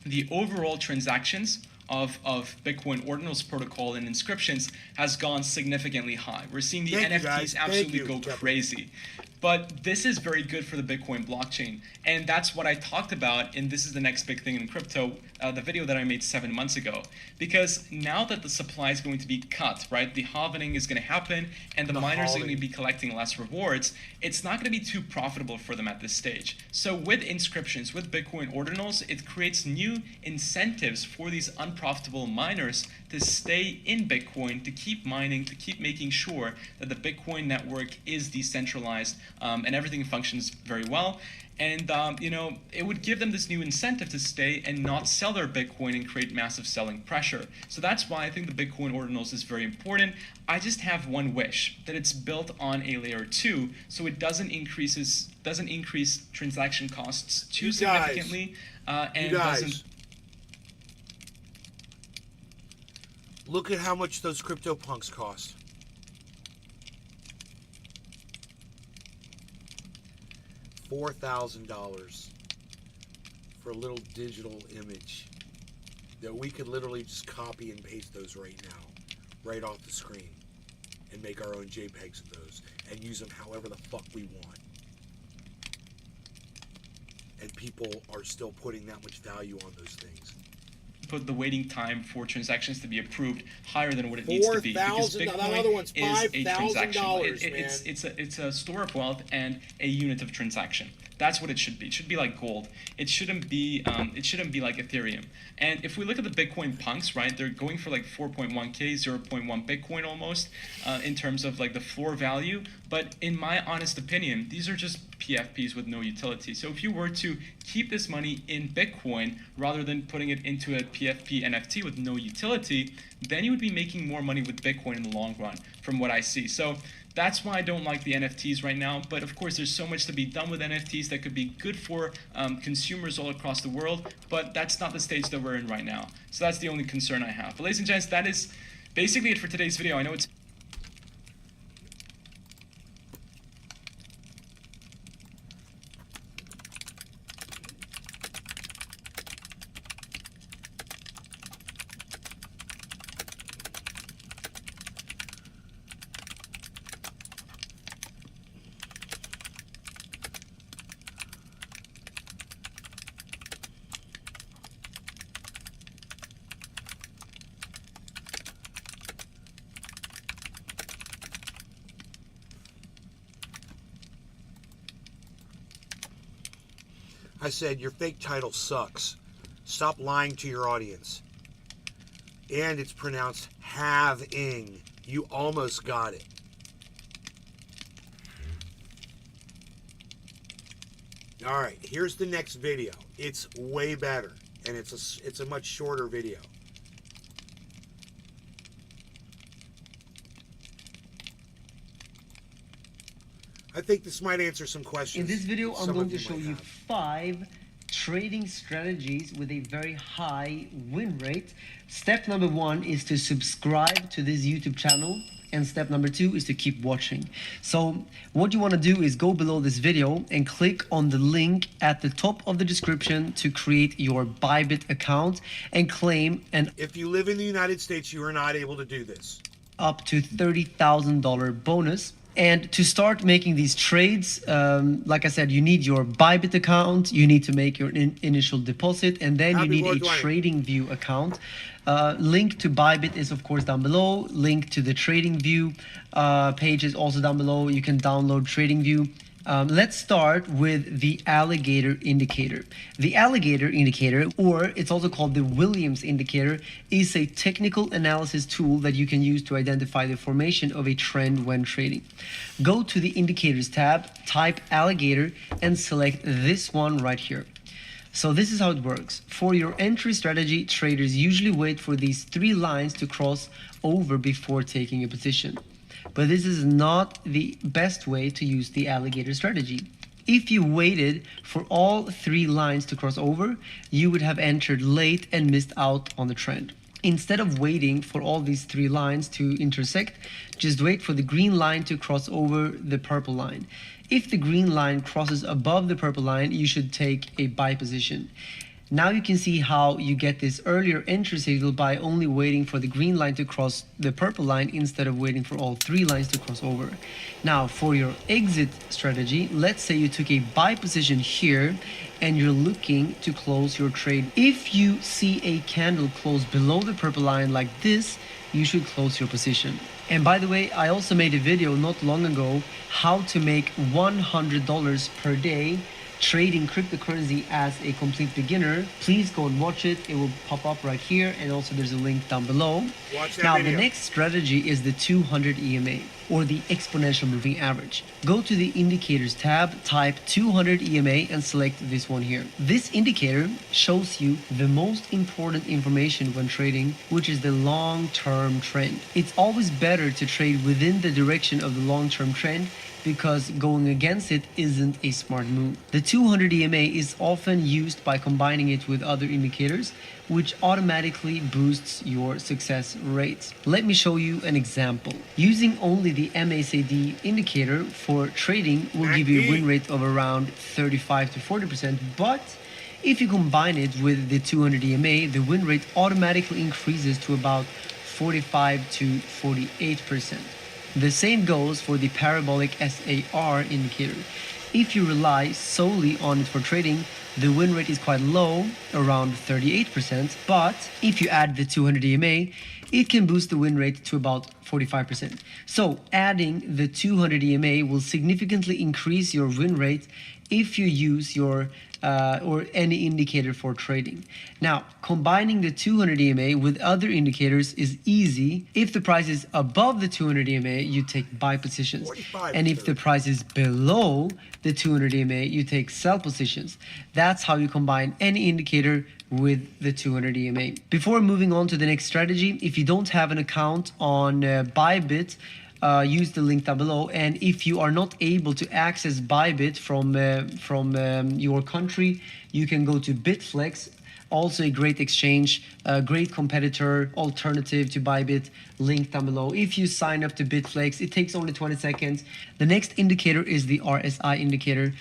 the overall transactions of Bitcoin Ordinals protocol and inscriptions has gone significantly high. We're seeing the NFTs absolutely go crazy. But this is very good for the Bitcoin blockchain. And that's what I talked about in This is the Next Big Thing in Crypto, the video that I made 7 months ago. Because now that the supply is going to be cut, right? The halvening is going to happen and the miners are going to be collecting less rewards. It's not going to be too profitable for them at this stage. So with inscriptions, with Bitcoin Ordinals, it creates new incentives for these unprofitable miners to stay in Bitcoin, to keep mining, to keep making sure that the Bitcoin network is decentralized and everything functions very well. And, you know, it would give them this new incentive to stay and not sell their Bitcoin and create massive selling pressure. So that's why I think the Bitcoin Ordinals is very important. I just have one wish, that it's built on a layer 2 so it doesn't increase transaction costs too significantly and doesn't. Look at how much those CryptoPunks cost. $4,000 for a little digital image that we could literally just copy and paste those right now, right off the screen, and make our own JPEGs of those and use them however the fuck we want. And people are still putting that much value on those things. Put the waiting time for transactions to be approved higher than what it needs to be, because $4,000. That other one's Bitcoin is a transaction. $5,000, It's a store of wealth and a unit of transaction. That's what it should be. It should be like gold. It shouldn't be like Ethereum. And if we look at the Bitcoin punks, right, they're going for like 4.1K, 0.1 Bitcoin almost, in terms of like the floor value. But in my honest opinion, these are just PFPs with no utility. So if you were to keep this money in Bitcoin rather than putting it into a PFP NFT with no utility, then you would be making more money with Bitcoin in the long run, from what I see. So that's why I don't like the NFTs right now. But of course, there's so much to be done with NFTs that could be good for consumers all across the world. But that's not the stage that we're in right now. So that's the only concern I have. But ladies and gents, that is basically it for today's video. I know it's I said, your fake title sucks. Stop lying to your audience. And it's pronounced have-ing. You almost got it. All right, here's the next video. It's way better, and it's a much shorter video. I think this might answer some questions. In this video, I'm some going of to show might you have. 5 trading strategies with a very high win rate. Step number 1 is to subscribe to this YouTube channel, and step number 2 is to keep watching. So what you want to do is go below this video and click on the link at the top of the description to create your Bybit account and claim an If you live in the United States, you are not able to do this. up to $30,000 bonus. And to start making these trades, like I said, you need your Bybit account, you need to make your initial deposit, and then you need a TradingView account. Link to Bybit is of course down below. Link to the TradingView page is also down below. You can download TradingView Let's start with the alligator indicator. The alligator indicator, or it's also called the Williams indicator, is a technical analysis tool that you can use to identify the formation of a trend when trading. Go to the indicators tab, type alligator, and select this one right here. So this is how it works. For your entry strategy, traders usually wait for these three lines to cross over before taking a position. But this is not the best way to use the alligator strategy. If you waited for all three lines to cross over, you would have entered late and missed out on the trend. Instead of waiting for all these three lines to intersect, just wait for the green line to cross over the purple line. If the green line crosses above the purple line, you should take a buy position. Now you can see how you get this earlier entry signal by only waiting for the green line to cross the purple line instead of waiting for all three lines to cross over. Now for your exit strategy, let's say you took a buy position here and you're looking to close your trade. If you see a candle close below the purple line like this, you should close your position. And by the way, I also made a video not long ago how to make $100 per day trading cryptocurrency as a complete beginner. Please go and watch it. It will pop up right here, and also there's a link down below. Watch that Now video. the next strategy is the 200 EMA, or the exponential moving average. Go to the indicators tab, type 200 EMA, and select this one here. This indicator shows you the most important information when trading, which is the long-term trend. It's always better to trade within the direction of the long-term trend, because going against it isn't a smart move. The 200 EMA is often used by combining it with other indicators, which automatically boosts your success rates. Let me show you an example. Using only the MACD indicator for trading will give you a win rate of around 35 to 40%, but if you combine it with the 200 EMA, the win rate automatically increases to about 45 to 48%. The same goes for the parabolic SAR indicator. If you rely solely on it for trading, the win rate is quite low, around 38%, but if you add the 200 EMA, it can boost the win rate to about 45%. So adding the 200 EMA will significantly increase your win rate if you use your or any indicator for trading. Now, combining the 200 EMA with other indicators is easy. If the price is above the 200 EMA, you take buy positions. 45 And if the price is below the 200 EMA, you take sell positions. That's how you combine any indicator with the 200 EMA. Before moving on to the next strategy, if you don't have an account on Bybit, use the link down below. And if you are not able to access Bybit from your country, you can go to Bitflex, also a great exchange, a great competitor, alternative to Bybit, link down below. If you sign up to Bitflex, it takes only 20 seconds. The next indicator is the RSI indicator.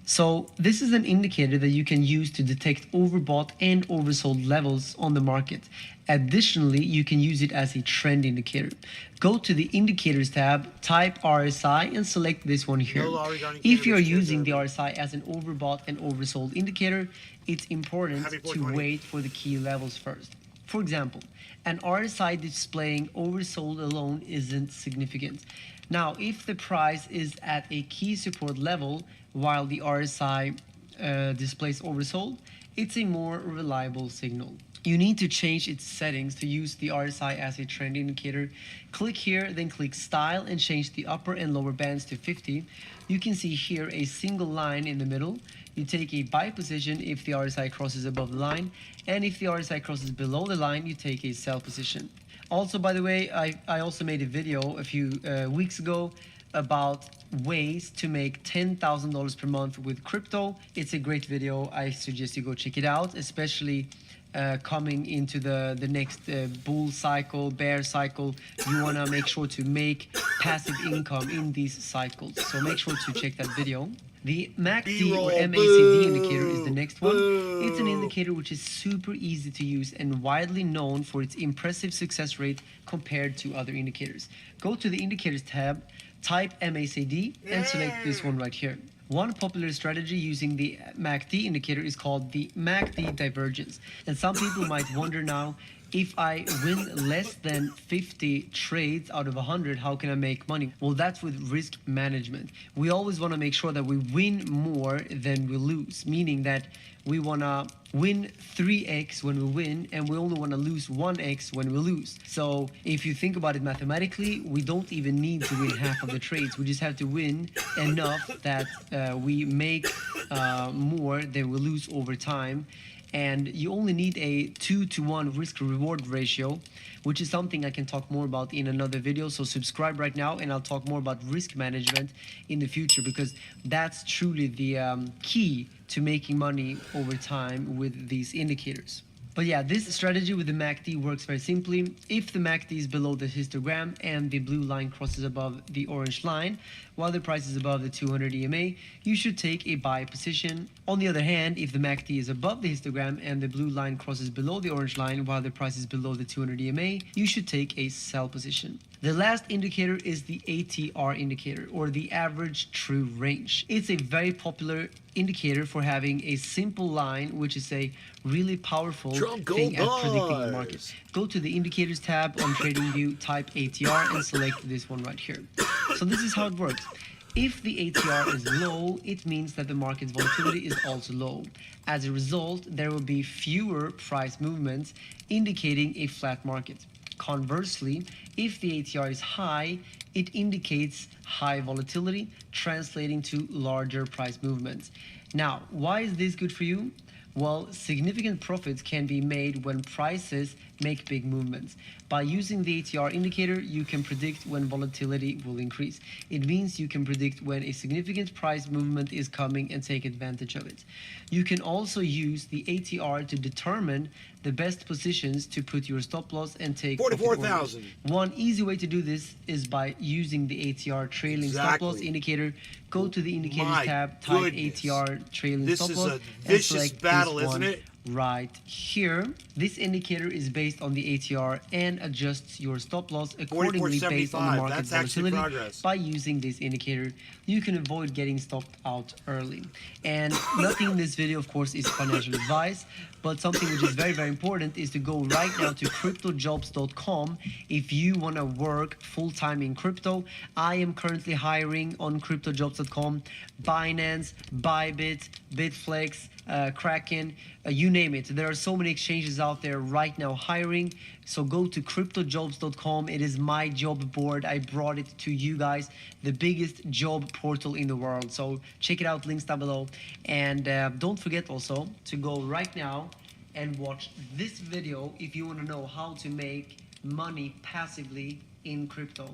So this is an indicator that you can use to detect overbought and oversold levels on the market. Additionally, you can use it as a trend indicator. Go to the indicators tab, type RSI, and select this one here. If you're using the RSI as an overbought and oversold indicator, it's important to wait for the key levels first. For example, an RSI displaying oversold alone isn't significant. Now, if the price is at a key support level while the RSI displays oversold, it's a more reliable signal. You need to change its settings to use the RSI as a trend indicator. Click here, then click Style and change the upper and lower bands to 50. You can see here a single line in the middle. You take a buy position if the RSI crosses above the line, and if the RSI crosses below the line, you take a sell position. Also, by the way, I also made a video a few weeks ago about ways to make $10,000 per month with crypto. It's a great video. I suggest you go check it out, especially coming into the next bull cycle, bear cycle. You want to make sure to make passive income in these cycles. So make sure to check that video. The MACD or MACD indicator is the next one. It's an indicator which is super easy to use and widely known for its impressive success rate compared to other indicators. Go to the indicators tab, type MACD, and select this one right here. One popular strategy using the MACD indicator is called the MACD divergence. And some people might wonder now, if I win less than 50 trades out of 100, how can I make money? Well, that's with risk management. We always want to make sure that we win more than we lose, meaning that we want to win 3x when we win, and we only want to lose 1x when we lose. So if you think about it mathematically, we don't even need to win half of the trades. We just have to win enough that we make more than we lose over time. And you only need a 2-to-1 risk-reward ratio, which is something I can talk more about in another video. So subscribe right now, and I'll talk more about risk management in the future, because that's truly the key to making money over time with these indicators. But yeah, this strategy with the MACD works very simply. If the MACD is below the histogram and the blue line crosses above the orange line, while the price is above the 200 EMA, you should take a buy position. On the other hand, if the MACD is above the histogram and the blue line crosses below the orange line while the price is below the 200 EMA, you should take a sell position. The last indicator is the ATR indicator, or the average true range. It's a very popular indicator for having a simple line, which is a really powerful thing at predicting the market. Go to the indicators tab on TradingView, type ATR, and select this one right here. So this is how it works. If the ATR is low, it means that the market's volatility is also low. As a result, there will be fewer price movements, indicating a flat market. Conversely, if the ATR is high, it indicates high volatility, translating to larger price movements. Now, why is this good for you? Well, significant profits can be made when prices make big movements. By using the ATR indicator, you can predict when volatility will increase. It means you can predict when a significant price movement is coming and take advantage of it. You can also use the ATR to determine the best positions to put your stop loss and take 44,000. One easy way to do this is by using the ATR trailing stop loss indicator. Go to the indicators tab, type ATR trailing stop loss, This is a vicious battle, isn't it? Right here. This indicator is based on the ATR and adjusts your stop loss accordingly based on the market volatility. By using this indicator, you can avoid getting stopped out early. And nothing in this video, of course, is financial advice, but something which is very, very important is to go right now to cryptojobs.com if you want to work full-time in crypto. I am currently hiring on cryptojobs.com, Binance, Bybit, Bitflex, Kraken, you name it. There are so many exchanges out there right now hiring. So go to cryptojobs.com. It is my job board. I brought it to you guys, the biggest job portal in the world. So check it out, links down below. And don't forget also to go right now and watch this video if you want to know how to make money passively in crypto.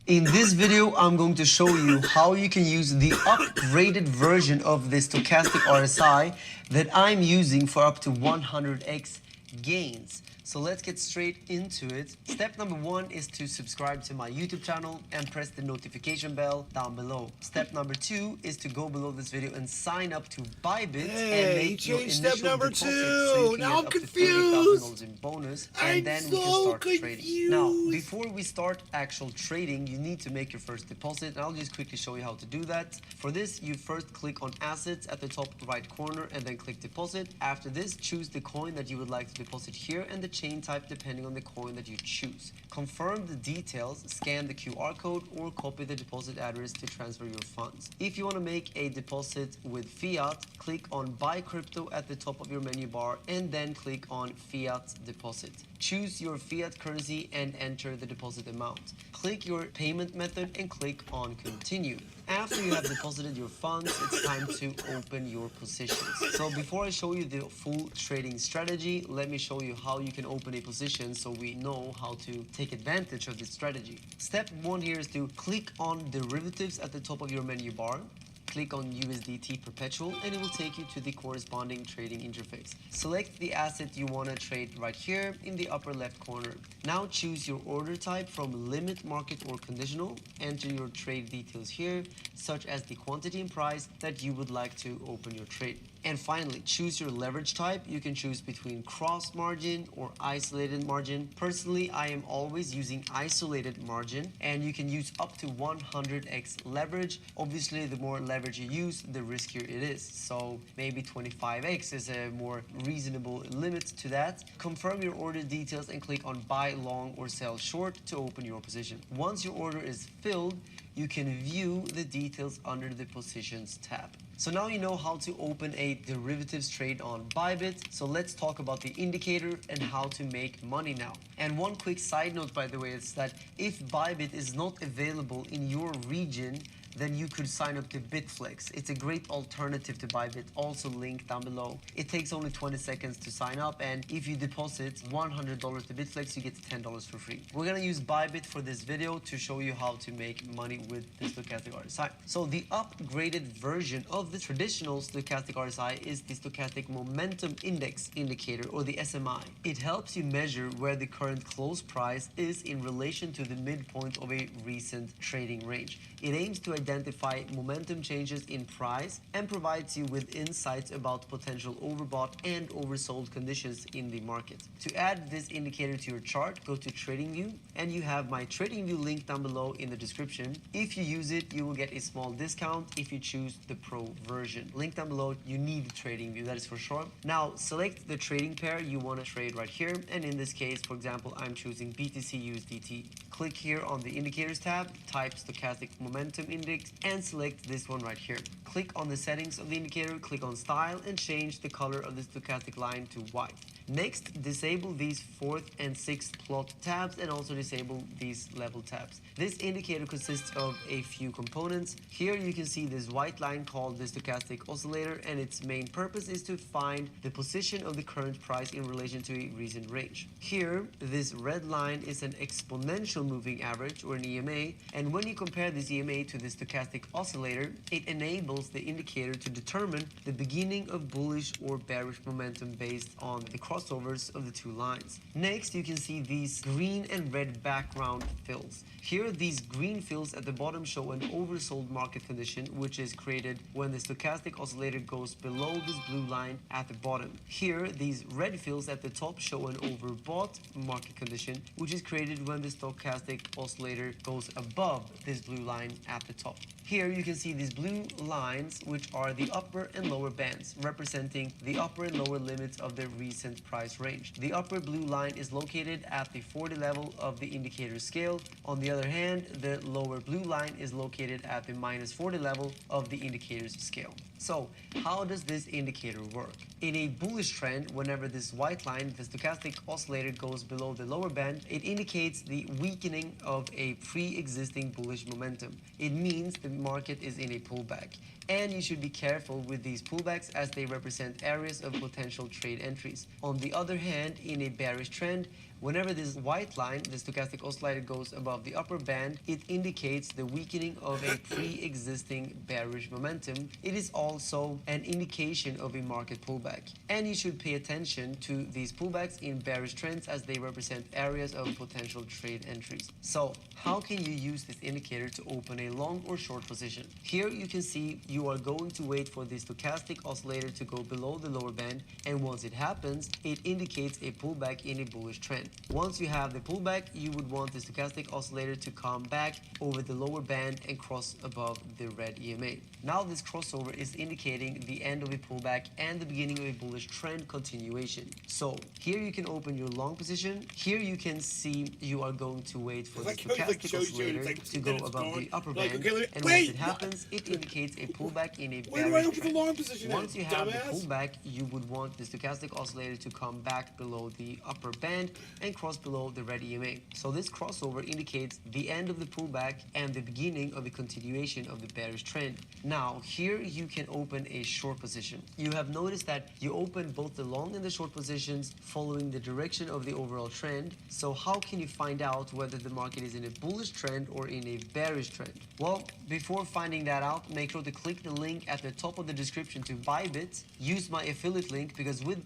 In this video, I'm going to show you how you can use the upgraded version of the stochastic RSI that I'm using for up to 100x gains. So let's get straight into it. Step number 1 is to subscribe to my YouTube channel and press the notification bell down below. Step number 2 is to go below this video and sign up to Bybit and make your initial step number deposit 2. so you can Now get I'm up to confused. $30,000 in bonus, and then we can start trading. Now, before we start actual trading, you need to make your first deposit, and I'll just quickly show you how to do that. For this, you first click on assets at the top right corner and then click deposit. After this, choose the coin that you would like to deposit here and the chain type depending on the coin that you choose. Confirm the details, scan the QR code, or copy the deposit address to transfer your funds. If you want to make a deposit with fiat, click on buy crypto at the top of your menu bar and then click on fiat deposit. Choose your fiat currency and enter the deposit amount. Click your payment method and click on continue. After you have deposited your funds, it's time to open your positions. So before I show you the full trading strategy, let me show you how you can open a position so we know how to take advantage of this strategy. Step 1 here is to click on derivatives at the top of your menu bar. Click on USDT perpetual and it will take you to the corresponding trading interface. Select the asset you want to trade right here in the upper left corner. Now choose your order type from limit, market, or conditional. Enter your trade details here, such as the quantity and price that you would like to open your trade. And finally, choose your leverage type. You can choose between cross margin or isolated margin. Personally, I am always using isolated margin, and you can use up to 100x leverage. Obviously, the more leverage you use, the riskier it is. So maybe 25x is a more reasonable limit to that. Confirm your order details and click on buy long or sell short to open your position. Once your order is filled, you can view the details under the positions tab. So now you know how to open a derivatives trade on Bybit. So let's talk about the indicator and how to make money now. And one quick side note, by the way, is that if Bybit is not available in your region, then you could sign up to Bitflex. It's a great alternative to Bybit, also linked down below. It takes only 20 seconds to sign up, and if you deposit $100 to Bitflex, you get $10 for free. We're gonna use Bybit for this video to show you how to make money with the stochastic RSI. So the upgraded version of the traditional stochastic RSI is the stochastic momentum index indicator, or the SMI. It helps you measure where the current close price is in relation to the midpoint of a recent trading range. It aims to identify momentum changes in price and provides you with insights about potential overbought and oversold conditions in the market. To add this indicator to your chart, go to TradingView, and you have my TradingView link down below in the description. If you use it, you will get a small discount if you choose the Pro version. Link down below, you need TradingView, that is for sure. Now select the trading pair you want to trade right here, and in this case, for example, I'm choosing BTC USDT. Click here on the indicators tab, type stochastic momentum index, and select this one right here. Click on the settings of the indicator, click on style, and change the color of the stochastic line to white. Next, disable these 4th and 6th plot tabs, and also disable these level tabs. This indicator consists of a few components. Here you can see this white line called the stochastic oscillator, and its main purpose is to find the position of the current price in relation to a recent range. Here, this red line is an exponential moving average, or an EMA, and when you compare this EMA to the stochastic oscillator, it enables the indicator to determine the beginning of bullish or bearish momentum based on the crossovers of the two lines. Next, you can see these green and red background fills. Here, these green fills at the bottom show an oversold market condition, which is created when the stochastic oscillator goes below this blue line at the bottom. Here, these red fills at the top show an overbought market condition, which is created when the stochastic oscillator goes above this blue line at the top. Here you can see these blue lines, which are the upper and lower bands, representing the upper and lower limits of the recent price range. The upper blue line is located at the 40 level of the indicator scale. On the other hand, the lower blue line is located at the minus 40 level of the indicator's scale. So, how does this indicator work? In a bullish trend, whenever this white line, the stochastic oscillator, goes below the lower band, it indicates the weakening of a pre-existing bullish momentum. It means the market is in a pullback. And you should be careful with these pullbacks as they represent areas of potential trade entries. On the other hand, in a bearish trend, whenever this white line, the stochastic oscillator, goes above the upper band, it indicates the weakening of a pre-existing bearish momentum. It is also an indication of a market pullback. And you should pay attention to these pullbacks in bearish trends as they represent areas of potential trade entries. So, how can you use this indicator to open a long or short position? Here you can see you are going to wait for the stochastic oscillator to go below the lower band, and once it happens, it indicates a pullback in a bullish trend. Once you have the pullback, you would want the stochastic oscillator to come back over the lower band and cross above the red EMA. Now this crossover is indicating the end of a pullback and the beginning of a bullish trend continuation. So here you can open your long position. Here you can see you are going to wait for the stochastic oscillator to go above the upper band, and once it happens, it indicates a pullback in a bearish trend. Once you have the pullback, you would want the stochastic oscillator to come back below the upper band and cross below the red EMA. So this crossover indicates the end of the pullback and the beginning of a continuation of the bearish trend. Now here you can open a short position. You have noticed that you open both the long and the short positions following the direction of the overall trend. So how can you find out whether the market is in a bullish trend or in a bearish trend? Well, before finding that out, make sure to click the link at the top of the description to Bybit. Use my affiliate link, because with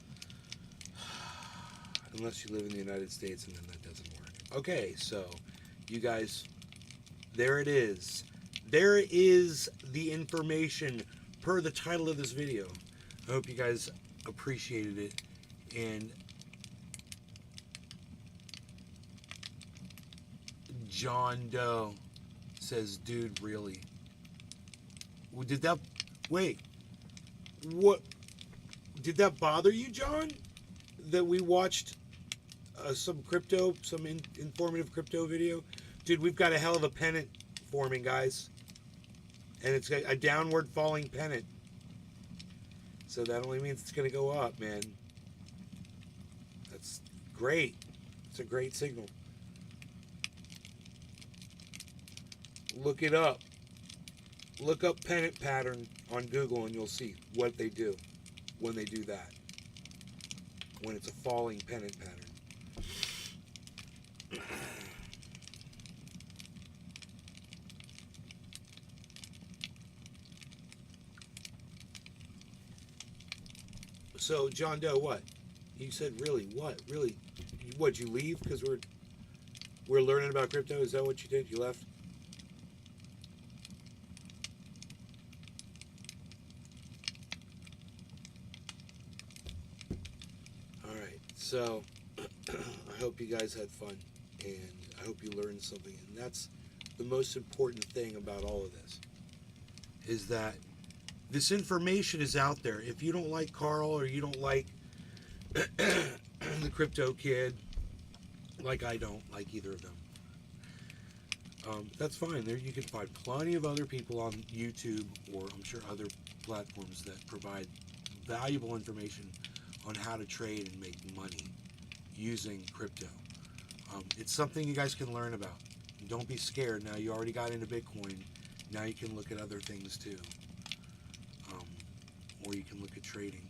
unless you live in the United States, and then that doesn't work. Okay, so you guys, there it is. There is the information per the title of this video. I hope you guys appreciated it. And John Doe says, dude, really? Did that... Wait. What? Did that bother you, John? That we watched some informative crypto video? Dude, we've got a hell of a pennant forming, guys. And it's a downward falling pennant. So that only means it's going to go up, man. That's great. It's a great signal. Look it up. Look up pennant pattern on Google and you'll see what they do when they do that. When it's a falling pennant pattern. So, John Doe, what? You said really? What? Really? What'd you leave? Because we're learning about crypto? Is that what you did? You left? Alright, so I hope you guys had fun and I hope you learned something. And that's the most important thing about all of this, is that this information is out there. If you don't like Carl or you don't like the Crypto Kid, like I don't like either of them, that's fine. There you can find plenty of other people on YouTube or I'm sure other platforms that provide valuable information on how to trade and make money using crypto. It's something you guys can learn about. Don't be scared. Now you already got into Bitcoin. Now you can look at other things too. Or you can look at trading.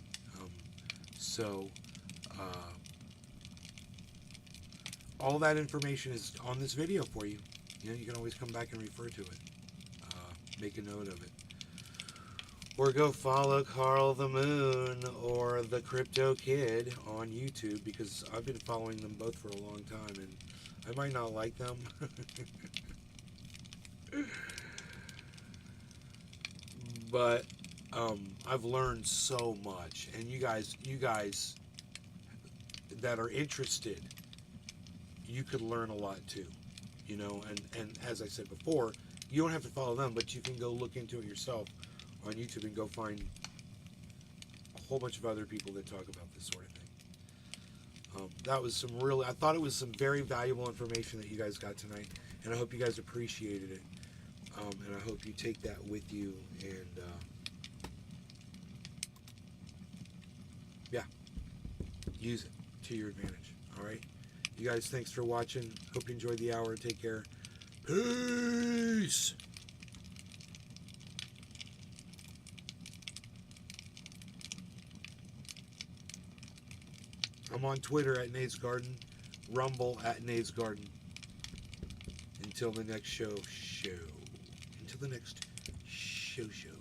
All that information is on this video for you. You know, you can always come back and refer to it. Make a note of it. Or go follow Carl the Moon or the Crypto Kid on YouTube, because I've been following them both for a long time and I might not like them. But I've learned so much, and you guys that are interested, you could learn a lot too, you know. And as I said before, you don't have to follow them, but you can go look into it yourself on YouTube and go find a whole bunch of other people that talk about this sort of thing. That was I thought it was some very valuable information that you guys got tonight, and I hope you guys appreciated it. And I hope you take that with you and yeah, use it to your advantage. All right, you guys, thanks for watching. Hope you enjoyed the hour. Take care. Peace. I'm on Twitter at Nate's Garden, Rumble at Nate's Garden. Until the next show. Until the next show.